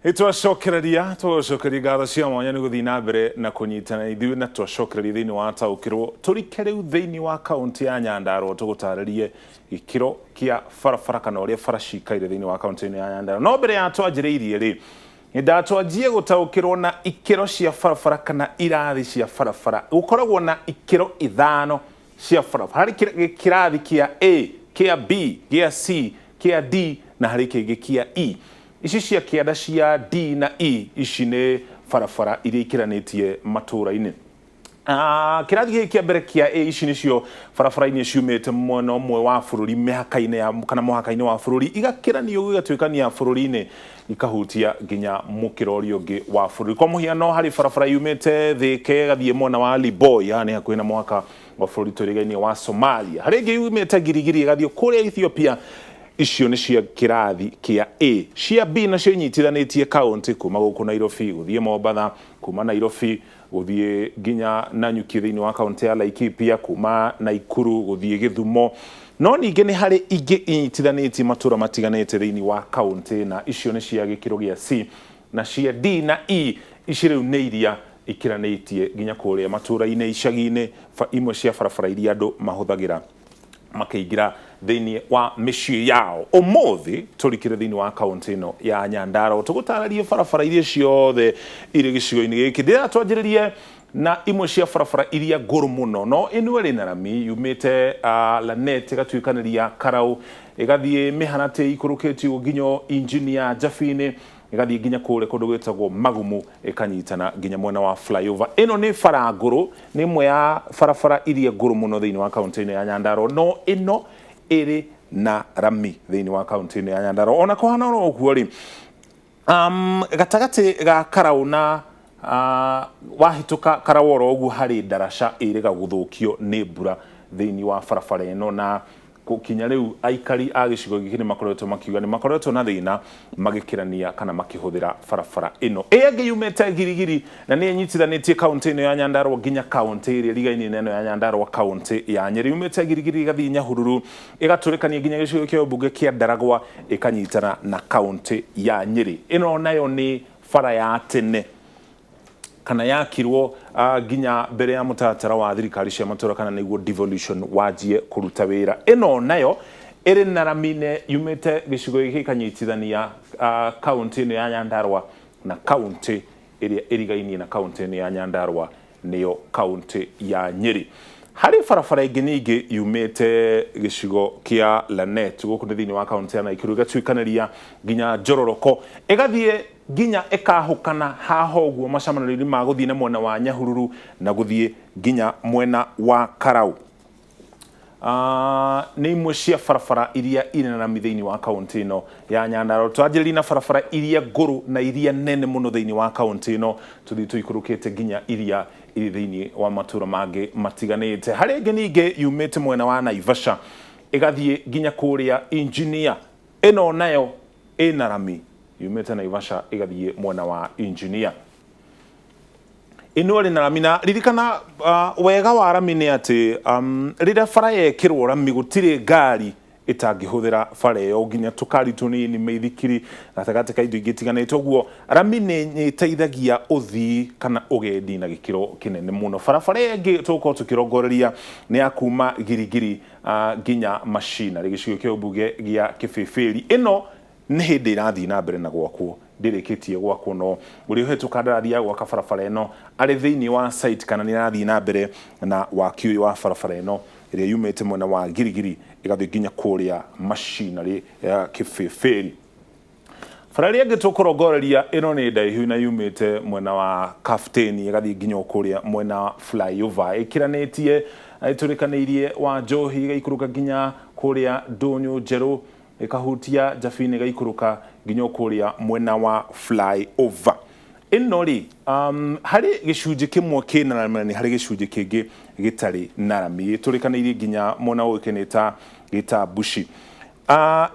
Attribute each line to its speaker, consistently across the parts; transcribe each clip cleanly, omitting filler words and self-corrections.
Speaker 1: Twacokereria ngatho cia mwanya ni guthii na mbere na kunyitana ithuĩ na twacokereria thiini wa taukirwo turike riu thiini wa kaunti ya Nyandarua tugutaririe gikiro kia barabara kana uria bara cikaire thiini wa kaunti ya Nyandarua. No mbere ya twanjiriirie ri ndatwanjie gutaukirwo na ikiro cia barabara kana irathi cia barabara gukoragwo na ikiro ithano cia barabara hari kirathi kia A, kia B, kia C, kia D na hari kingi kia E. Ici cia kianda cia D na E ici ni barabara iria ikiranitie matura-ini. Kirathi giki kia mbere kia A ici nicio barabara-ini ciumite mwena umwe wa bururi mihaka-ini ya kana muhaka-ini wa bururi igakiranio igatuikania bururi-ini ikahutia nginya mukiro uria ungi wa bururi. Kwa muhiano hari barabara yumite Thike gathie mwena wa Liboi yani hakuhi na muhaka wa bururi turigaine wa Somalia. Hari ingi yumite Girigiri gathie kuria Ethiopia. Icio ni cia kirathi kia A. Cia B nacio inyitithanitie kaunti kuma guku Nairobi guthie Mombatha, kuma Nairobi guthie nginya Nanyuki thiini wa kaunti ya Laikipia, kuma Naikuru guthie Githumo. No ningi ni hari ingi inyitithanitie matura matiganite thiini wa kaunti na icio ni cia gikiro gia C na cia D na E ici riu ni iria ikiranitie nginya kuria matura-ini icagi-ini imwe cia barabara iria andu mahuthagira makiingira thiini wa micii yao. Umuthi turikire thiini wa kaunti ino ya Nyandarua tugutararie barabara iria ciothe iri gicigo-ini giki. Ndira twanjiririe na imwe cia barabara iria nguru muno no inu ri narami yumite Lanet igatuikaniria Karau igathie Mihanate ikurukitio nginyo Engineer Jafine igathie nginya kure kundu gwitagwo Magumu ikanyitana nginya mwena wa flyover. Ino ni bara nguru ni imwe ya barabara iria nguru muno thiini wa kaunti ino ya Nyandarua no ino iri na rami thiini wa kaunti ino ya Nyandarua. Ona kuhana uguo ri gatagati ga Karau na wahituka Karaworo uguo hari ndaraca iri gaguthukio ni mbura thiini wa barabara ino na kinya riu aikari a gicigo giki ni makoretwo makiuga ni makoretwo na thina magikirania kana makihuthira barabara ino. Ege yumete Girigiri na ni nyitithanitie kaunti ino ya Nyandarua nginya kaunti iria rigaini neno ya Nyandarua kaunti ya Nyeri. Yumete Girigiri gathii Nyahururu igaturikania nginya gicigo kia bunge kia Ndaragwa ikanyitana na kaunti ya Nyeri. Ino nayo ni bara ya tene kana yakirwo nginya mbere ya mutatara wa thirikari cia matura kana niguo devolution wajie kuruta wira. Ino nayo iri naramine yumite gicigo giki kanyitithania kaunti ino ya Nyandarua na kaunti iria irigainie na kaunti ino ya Nyandarua niyo kaunti ya Nyeri. Hari barabara ingi ningi yumite gicigo kia Lanet guku ni thiini wa kaunti ya Naikuru igatuikaniria nginya Njororoko igathie nginya ikahukana haho uguo macamaniro ma guthie na mwena wa Nyahururu na guthie nginya mwena wa Karau. Ni imwe cia barabara iria ina na mithiini wa kaunti ino ya Nyandarua. Twanjiririe na barabara iria nguru na iria nene muno thiini wa kaunti ino tuthii tuikurukite nginya iria iri thiini wa matura mangi matiganite. Hari ingi ningi yumite mwena wa Naivasha igathie nginya kuria Engineer. Ino nayo ina rami yumite Naivasha igathie mwena wa Engineer. Ino ri na rami na ririkana wega wa rami ni ati rira bara yekirwo rami gutire ngari itangihuthira bara yo nginya tukari tunini meithikiri gatagati ka indo ingitiganite uguo rami ni iteithagia uthii kana ugendi na gikiro kinene muno. Barabara ingi tuko tukirongoreria ni ya kuma Girigiri nginya Machina gicigo kia bunge gia Kibibiri. Ino ni hindi irathii na mbere na gwakwo ndirikitie gwakwo no uri uhetuka ndarathi ya gwaka barabara ino ari thiini wa site kana ni irathii na mbere na waki wa barabara ino iria yumite mwena wa Girigiri igathii nginya kuria Machina ri ya Kibibiri. Bara ria ngitukurongoreria ino ni ndaihu na yumite mwena wa Kafteni igathii nginya kuria mwena flyover ikiranitie iturikanirie wa Njohi igaikuruka nginya kuria Ndunyu Njeru ikahutia Jafine gaikuruka nginya kuria mwena wa flyover. Ino ri hari gicunji kimwe kina na ni hari gicunji kingi gitari narami turikanirie nginya mwena ukeneta gita Bushi.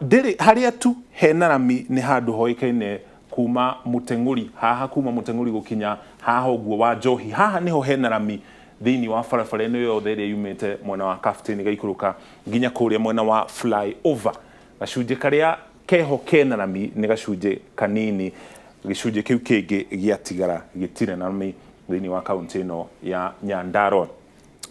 Speaker 1: Ndiri haria tu he narami ni handu hoikaine kuma Mutenguri haha kuma Mutenguri gukinya haha uguo wa Njohi haha niho he narami thiini wa barabara ino yothe iria yumite mwena wa Kafteni gaikuruka nginya kuria mwena wa flyover. Gacunji karia keho kena rami ni gacunji kanini gicunjĩ kiu kingi giatigara gitire na rami thĩinĩ wa kaunti ĩno ya Nyandarua.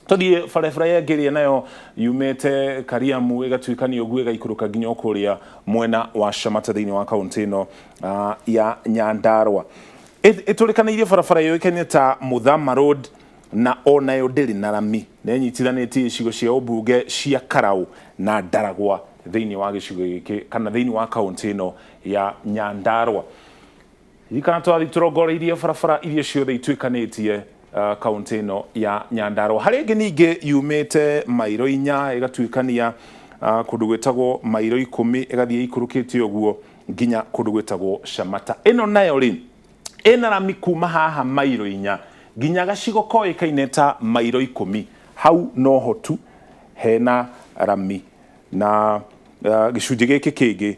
Speaker 1: Tuthie barabara ya ngeria nayo yumete Kariamu igatuikania uguo igaikũrũka nginya kũrĩa mwena wa Shamata thĩinĩ wa kaunti ĩno ya Nyandarua. Ĩtũrĩkanĩirie barabara yoĩkaine ta Muthama Road na onayo ndĩrĩ na rami na ĩnyitithanĩtie icigo cia ũmbunge cia Karau na Ndaragwa thĩinĩ wa gĩcigo gĩkĩ kana thĩinĩ wa kaunti ĩno ya Nyandarua. Ikana twathi tũrongoreirie barabara iria ciothe ituĩkanĩtie kaunti ĩno ya Nyandarua. Harĩ ĩngĩ ningĩ yumĩte mairo 4 ĩgatuĩkania kũndũ gwĩtagwo mairo 10 ĩgathiĩ ikũrũkĩte ũguo nginya kũndũ gwĩtagwo Shamata. Ĩno nayo rĩ ĩna rami kuma haha mairo 4 nginya gacigo koĩkaine ta mairo 10. Hau no hotu hena rami na gĩcunjĩ gĩkĩ kĩngĩ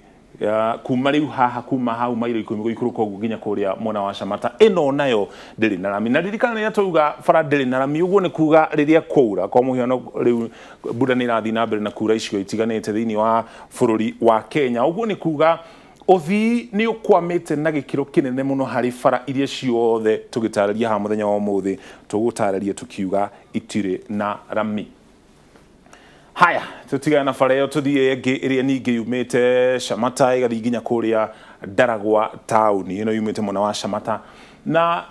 Speaker 1: kuma riu haha kuma hau mairo 10 gũikũrũka ũguo nginya kũrĩa mwena wa Shamata. Ĩno nayo ndĩrĩ na rami na ririkana rĩrĩa twauga bara ndĩrĩ na rami ũguo nĩ kuga rĩrĩa kwaura kwa mũhiano rĩu mbura nĩ ĩrathiĩ na mbere na kuura icigo itiganĩte thĩinĩ wa bũrũri wa Kenya. Ũguo nĩ kuga ũthii nĩ ũkwamĩte na gĩkĩro kĩnene mũno harĩ bara iria ciothe tũgĩtarĩria haha mũthenya wa ũmũthĩ tũgũtarĩria tukiuga itirĩ na rami. Haya, tutigana na bara ĩyo tuthie ĩngĩ ĩrĩa ningĩ yumĩte Shamata ĩgathiĩ nginya kũrĩa Ndaragwa taũni. Ĩno yumĩte mwena wa Shamata na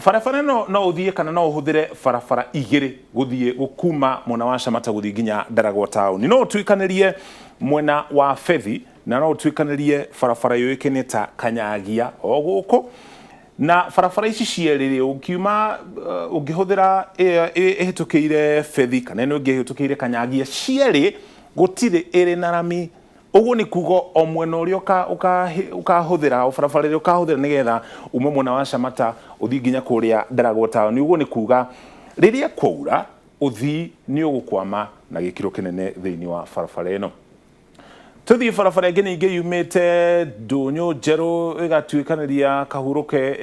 Speaker 1: barabara ĩno no ũthiĩ kana no ũhũthĩre barabara igĩrĩ gũthiĩ gũkuma mwena wa Shamata gũthiĩ nginya Ndaragwa taũni. No ũtuĩkanĩrie mwena wa Fethi na no ũtuĩkanĩrie barabara yoĩkaine ta Kanyagia o gũkũ. Na barabara ici cierĩ ũkiuma ũngĩhũthĩra ĩhĩtũkĩire Fethi kana ĩno ĩngĩ ĩhĩtũkĩire Kanyagia cierĩ gũtirĩ ĩrĩ na rami. Ũguo nĩ kuga o mwena ũrĩa ũkahũthĩra o barabara ĩrĩa ũkahũthĩra nĩgetha ume mwena wa Shamata ũthiĩ nginya kũrĩa Ndaragwa taũni. Ũguo nĩ kuga rĩrĩa kwaura ũthii nĩ ũgũkwama na gĩkĩro kĩnene thĩinĩ wa barabara ĩno. Tuthie barabara ĩngĩ ningĩ yumĩte Ndũnyũ Njerũ ĩgatuĩkanĩria kahurũke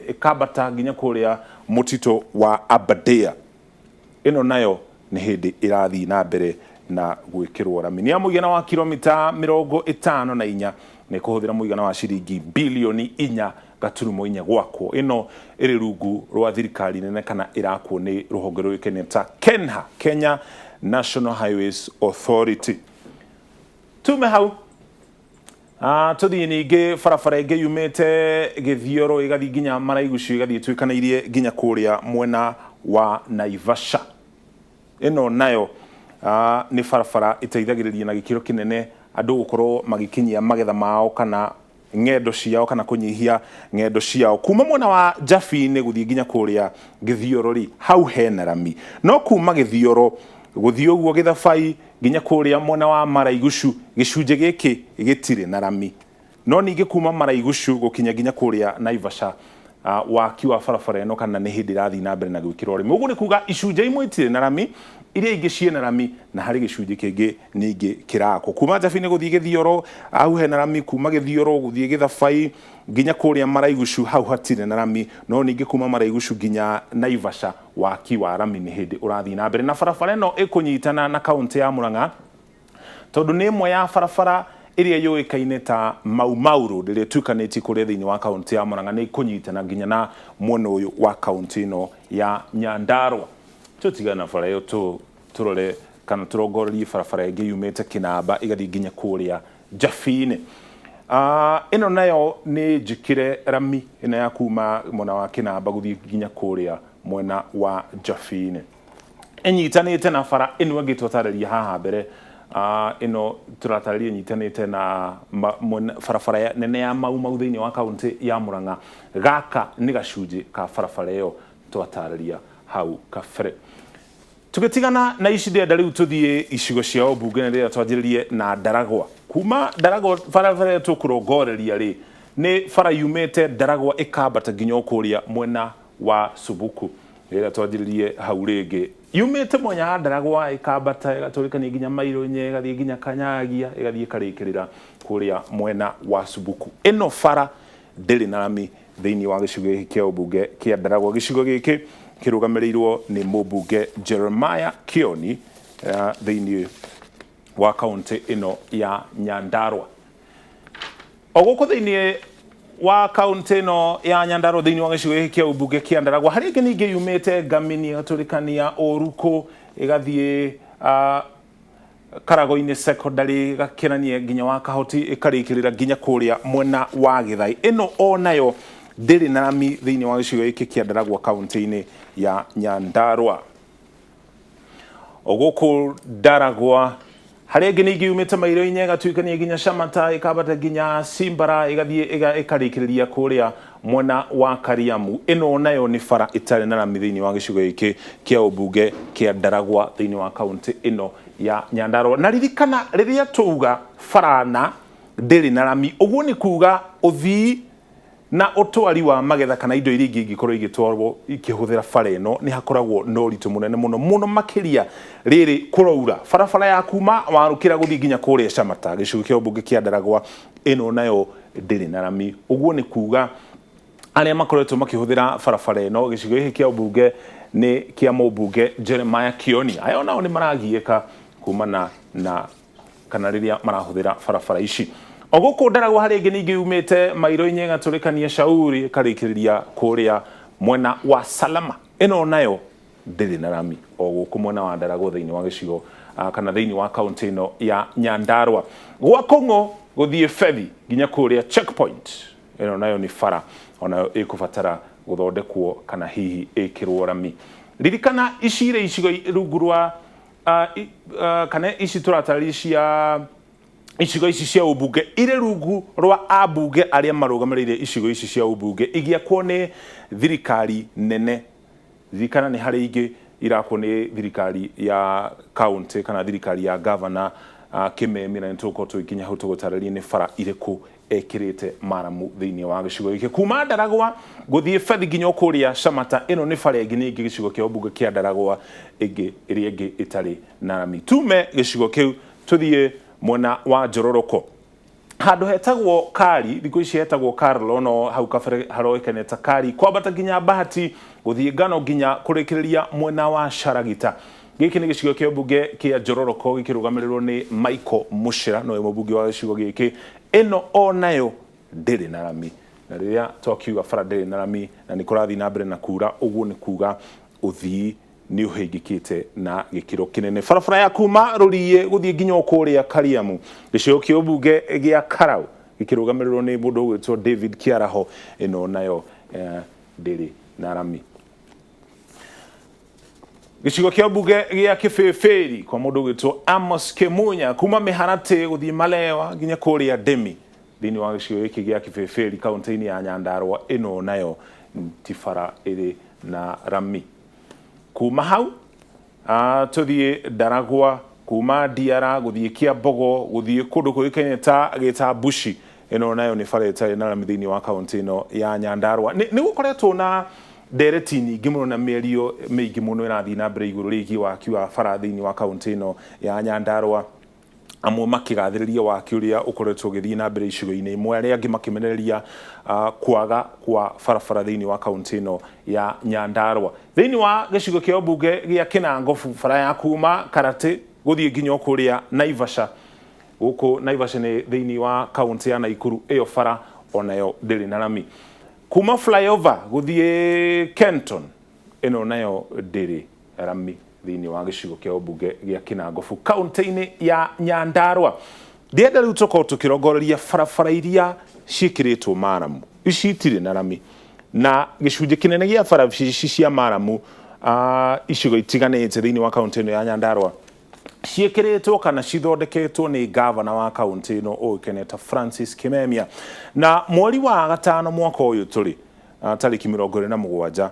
Speaker 1: ĩkambata nginya kũrĩa mũtitũ wa Aberdare. Ĩno nayo nĩ hĩndĩ ĩrathiĩ na mbere na gwĩkĩrwo rami. Nĩ ya mũigana wa kilomita 54 na ĩkũhũthĩra mũigana wa ciringi bilioni 4.4 gwakwo. Ĩno ĩrĩ rungu rwa thirikari nene kana ĩrakwo nĩ rũhonge rũĩkaine ta KENHA, Kenya National Highways Authority. Tume hau tuthie ningĩ barabara ĩngĩ yumĩte Gĩthioro ĩgathiĩ nginya Maraigucu ĩgathiĩ ĩtuĩkanĩirie nginya kũrĩa mwena wa Naivasha. Ĩno nayo nĩ barabara ĩteithagĩrĩria na gĩkĩro kĩnene andũ gũkorwo magĩkinyia magetha mao kana ng'endo ciao kana kũnyihia ng'endo ciao kuma mwena wa Jabi-inĩ gũthiĩ nginya kũrĩa Gĩthioro rĩ hau hena rami. No kuma Gĩthioro gũthiĩ ũguo Gĩthabai nginya kũrĩa mwena wa Maraigucu gĩcunjĩ gĩkĩ gĩtirĩ na rami. No ningĩ kuma Maraigucu gũkinya nginya kũrĩa Naivasha waki wa barabara ĩno kana nĩ hĩndĩ ĩrathiĩ na mbere na gwĩkĩrwo rami. Ũguo nĩ kuga icunjĩ imwe itirĩ na rami iria ingĩ ciĩna rami na harĩ gĩcunjĩ kĩngĩ ningĩ kĩrakwo. Kuma Jabi-inĩ gũthiĩ Gĩthioro hau hena rami, kuma Gĩthioro gũthiĩ Gĩthabai nginya kũrĩa Maraigucu hau hatirĩ na rami. No ningĩ kuma Maraigucu nginya Naivasha waki wa rami nĩ hĩndĩ ũrathiĩ na mbere. Na barabara ĩno ĩkũnyitana na kaunti ya Mũrang'a tondũ nĩ ĩmwe ya barabara ĩrĩa yũĩkaine ta Mau Mau Road ĩrĩa ĩtuĩkanĩtie kũrĩa thĩinĩ wa kaunti ya Mũrang'a nĩ ĩkũnyitana nginya na mwena ũyũ wa kaunti ĩno ya Nyandarua. Tutigana bara ĩyo tũrore kana tũrongorerie barabara ĩngĩ yumĩte Kinamba ĩgathiĩ nginya kũrĩa Jabi-inĩ. Ĩno nayo nĩ njĩkĩre rami ĩno ya kuma mwena wa Kinamba gũthiĩ nginya kũrĩa mwena wa Jabi-inĩ. Ĩnyitanĩte na bara ĩno ĩngĩ tũtarĩria haha mbere. Ĩno tũratarĩria nyitanĩte na barabara nene ya Mau Mau thĩinĩ wa kaunti ya Mũrang'a. Gaka nĩ gacunjĩ ka barabara ĩyo twatarĩria hau kabere. Tũgĩtigana na ici ndĩenda rĩu tũthiĩ icigo cia ũmbunge rĩrĩa twanjĩrĩrie na Ndaragwa. Kuma Ndaragwa barabara tũkũrongoreria rĩ nĩ bara yumĩte Ndaragwa ĩkambata nginya kũrĩa mwena wa Subuku rĩrĩa twanjĩrĩrie hau rĩngĩ. Yumĩte mwena wa Ndaragwa ĩkambata ĩgatũrĩkania nginya mairo 4 ĩgathiĩ nginya Kanyagia ĩgathiĩ ĩkarĩkĩrĩra kũrĩa mwena wa Subuku. Ĩno bara ndĩrĩ na rami thĩinĩ wa gĩcigo gĩkĩ kĩa ũmbunge kĩa Ndaragwa. Gĩcigo gĩkĩ kĩrũgamĩrĩirwo nĩ mũmbunge Jeremiah KIONI thĩinĩ wa kaunti ĩno ya Nyandarua. O gũkũ thĩinĩ wa kaunti no ya Nyandarua thiini wa gicigo giki kia ubunge kia Ndaragwa hari ingi ningi yumite Ngamini gaturikania Oruko igathie Karago-ini secondary gakinanie nginya wa Kahoti ikarikirira nginya kuria mwena wa Githai ino onayo ndiri na rami thiini wa gicigo giki kia Ndaragwa kaunti-ini ya Nyandarua oguku Ndaragwa hari ingi ningi yumite Mairo-ini gatuikania nginya Shamata ikabata nginya Simbara igathie ikarikiriria kuria mwena wa Kariamu ino nayo ni bara itari na rami thiini wa gicigo giki kia ubunge kia Ndaragwa thiini wa kaunti ino ya Nyandarua na ririkana riria tuga farana ndiri na rami uguo ni kuga uthii na utwari wa magetha kana indo iria ingi ngikorwo igitwarwo ikihuthira bara ino ni hakoragwo no ritu munene muno makiria riri kuroura barabara ya kuma warukira guthii nginya kuria Shamata gicigo kia ubunge kia Ndaragwa ino nayo ndiri na rami uguo ni kuga aria makoretwo makihuthira barabara ino gicigo giki kia ubunge ni kia mubunge Jeremiah KIONI ayo nao ni maragieka kumana na kana riria marahuthira barabara ici oguku Ndaragwa hari ingi ningi yumite Mairo-ini gaturikania Shauri karikiriria kuria mwena wa Salama ino nayo ndiri na rami oguku mwena wa Ndaragwa thiini wa gicigo kana thiini wa kaunti ino ya Nyandarua gwa Kongo guthie fethi nginya kuria checkpoint ino nayo ni bara onayo ikubatara guthondekwo kana hihi ikirwo rami ririkana icire icigo rungu rwa kana ici turatarĩria cia icigo ici cia ubunge ire rungu rwa abunge aria marugamĩrĩire icigo ici cia ubunge igiakwo ni thirikari nene ririkana ni hari ingi irakwo ni thirikari ya county kana thirikari ya governor Kimemi na ntuko tuikinya hau tugutarĩria ni bara iriku ekirite maramu thiini wa gicigo giki kuma Ndaragwa guthie fethi nginya kuria Shamata ino ni bara ingi ningi gicigo kia ubunge kia Ndaragwa ingi iria ingi itari na rami tume gicigo kiu tuthie mwena wa Njororoko handu hetagwo Kari thiku ici hetagwo Karlo no hau kabere haroikaneta Kari kwambata nginya Bahati guthie Ngano nginya kurikiriria mwena wa Sharagita giki ni gicigo kia ubunge kia Njororoko gikirugamirirwo ni Michael Mushira no mubunge wa gicigo giki ino onayo ndiri na rami na riria twakiuga bara ndiri na rami na nikurathi na mbere na kura uguo ni kuga uthii ni uhingikite na gikiro kinene barabara ya kuma Rurie guthie nginya kuria Kariamu gicigo kia ubunge gia Karau gikirugamirirwo ni mundu gwitwo David Kiaraho ino nayo ndiri na rami gicigo kia ubunge gia Kibeberi kwa mundu gwitwo Amos Kimunya kuma Miharati guthie Malewa nginya kuria Demi thiini wa gicigo giki gia Kibeberi kaunti-ini ya Nyandarua ino nayo ti bara iri na rami kuma hau tuthie Ndaragwa kuma Diara guthie Kiambogo guthie kundu kuikene gita Bushi ino nayo ni bara itari na rami thiini wa kaunti ino ya Nyandarua ni gukoretwo na ndereti nyingi muno na mĩario mĩingĩ muno ĩrathiĩ na mbere igũrũ rĩgiĩ waki wa bara thĩinĩ wa kaunti ĩno ya Nyandarua amwe makĩgathĩrĩria waki ũrĩa ũkoretwo ũgĩthiĩ na mbere icigo-inĩ imwe arĩa angĩ makĩmenereria kwaga kwa barabara thĩinĩ wa kaunti ĩno ya Nyandarua thĩinĩ wa gĩcigo kĩa ũmbunge gĩa Kinangofu bara ya kuma Karate gũthiĩ nginya kũrĩa Naivasha gũkũ Naivasha nĩ thĩinĩ wa kaunti ya Naikuru ĩyo bara onayo ndĩrĩ na rami kuma flyover guthie Kenton ino nayo ndiri rami thiini wa gicigo kia ubunge gia Kinangofu kaunti-ini ya Nyandarua ndienda riu tuko tukirongoreria barabara iria cikiritwo maramu ici itiri na rami na gicunje kinene gia bara ici cia maramu icigo itiganite thiini wa kaunti ino ya Nyandarua ciikiritwo kana cithondeketwo ni governor wa kaunti ino Keneta Francis Kimemia na mweri wa gatano mwaka uyu turi tariki 27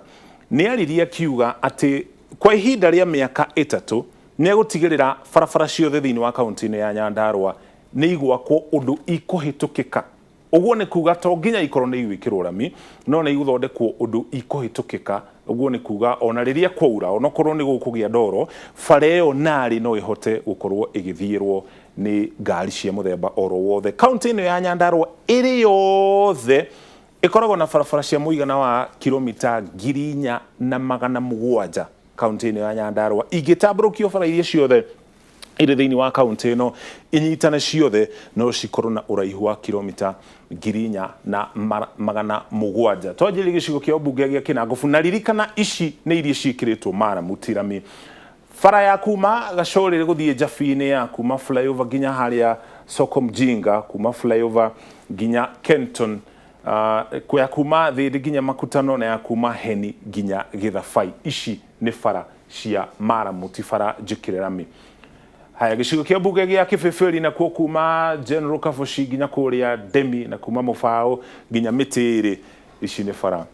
Speaker 1: ni ariria kiuga ati kwa ihinda ria miaka 3 ni gutigirira barabara ciothe thiini wa kaunti ino ya Nyandarua ni igwakwo undu ikuhitukika uguo ni kuga to nginya ikorwo ni igwikirwo rami no ni iguthondekwo undu ikuhitukika uguo ni kuga ona riria kwaura ona korwo ni gukugia ndoro bara iyo nari no ihote gukorwo igithiirwo ni ngari cia muthemba oro wothe kaunti ino ya Nyandarua iri yothe ikoragwo na barabara cia muigana wa kilomita 4,700 kaunti ino ya Nyandarua igitambũrũkio bara iria ciothe ire thiini wa kaunti ino inyitane ciothe no cikorwo na uraihu wa kilomita 4,700 twajiri gicigo kia ubunge gia Kinangofu na ririkana ici ni iria cikiritwo mara mutirami fara ya kuma gashorire guthie Jafine ya kuma flyover ginya haria soko mjinga kuma flyover ginya Kenton kwa kuma thiri ginya makutano na ya kuma heni ginya githabai ici ni fara cia mara mutifara jikirerami. Haya gicigo kia bunge gia Kibeberi na kuma General Kaboshi ginya kuria Demi na kuma Mufao ginya Mitiri ici ni fara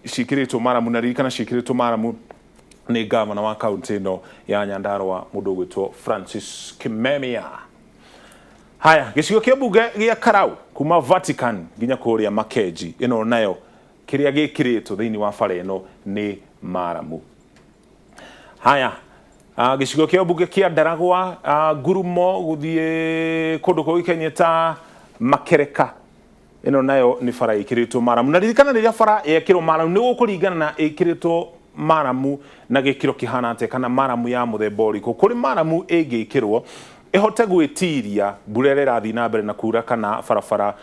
Speaker 1: cikiritwo maramu na ririkana cikiritwo maramu ni gavana wa kaunti ino ya Nyandarua mundu gwitwo Francis Kimemia. Haya gicigo kia bunge gia Karau kuma Vatican ginya kuria Makeji ino nayo kiria gikiritwo thiini wa fara ino ni maramu. Haya gicigo kia bunge kia Ndaragwa Ngurumo guthie kundu kuikenyeta Makereka ino nayo ni fara ikiritwo maramu na ririkana riria fara yekirwo maramu ni gukuringana na ikiritwo maramu na gikiro kihana ate kana maramu ya muthemba uriku kuri maramu ingikirwo ihote gwitiria burere rathi na mbere na kura kana farafara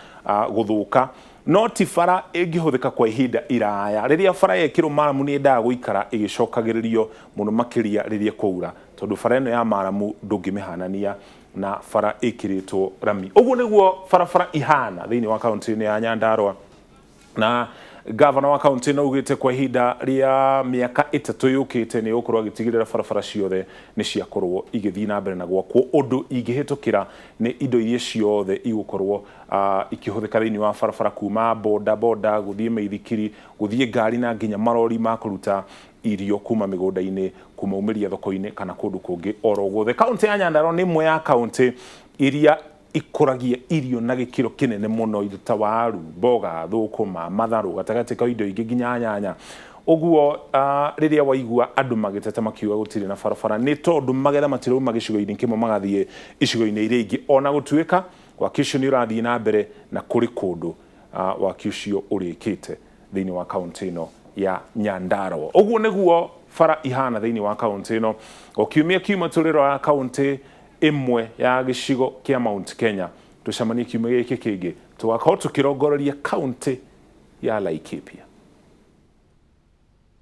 Speaker 1: guthuka no ti fara ingihuthika kwa ihinda iraya riria fara yekirwo maramu ni endaga guikara igicokagiririo muno makiria riria kwaura tondu fara ino ya maramu ndungimihanania na fara ikiritwo rami uguo niguo farafara ihana thiini wa kaunti ino ya Nyandarua na gavana wa kaunti ino ugite kwa ihinda ria miaka 3 yukite ni ukorwo agitigirira farafara ciothe ni ciakorwo igithii na mbere na gwakwo undu ingihitukira ni indo iria ciothe igukorwo ikihuthika thiini wa farafara kuma boda boda guthie meithikiri guthie ngari na nginya marori ma kuruta irio kuma migunda-ini kuma umiria thoko-ini kana kundu kungi oro guothe. Kaunti ya Nyandarua ni imwe ya kaunti iria ikuragia irio na gikiro kinene muno indo ta waru mboga thukuma matharu gatagati ka indo ingi ginya nyanya uguo riria waigua andu magitete makiuga gutiri na farafara ni tondu magetha matiro magicigo-ini kimwe magathie icigo-ini iria ingi ona gutuika waki ucio ni urathie na mbere na kuri kundu waki ucio urikite thiini wa kaunti ino ya Nyandarua. Uguo niguo fara ihana thiini wa kaunti ino okiumia kiuma turiro ya kaunti imwe ya gicigo kia Mount Kenya tucemanie kiumia giki kingi tugakorwo tukirongororia kaunti ya Laikipia.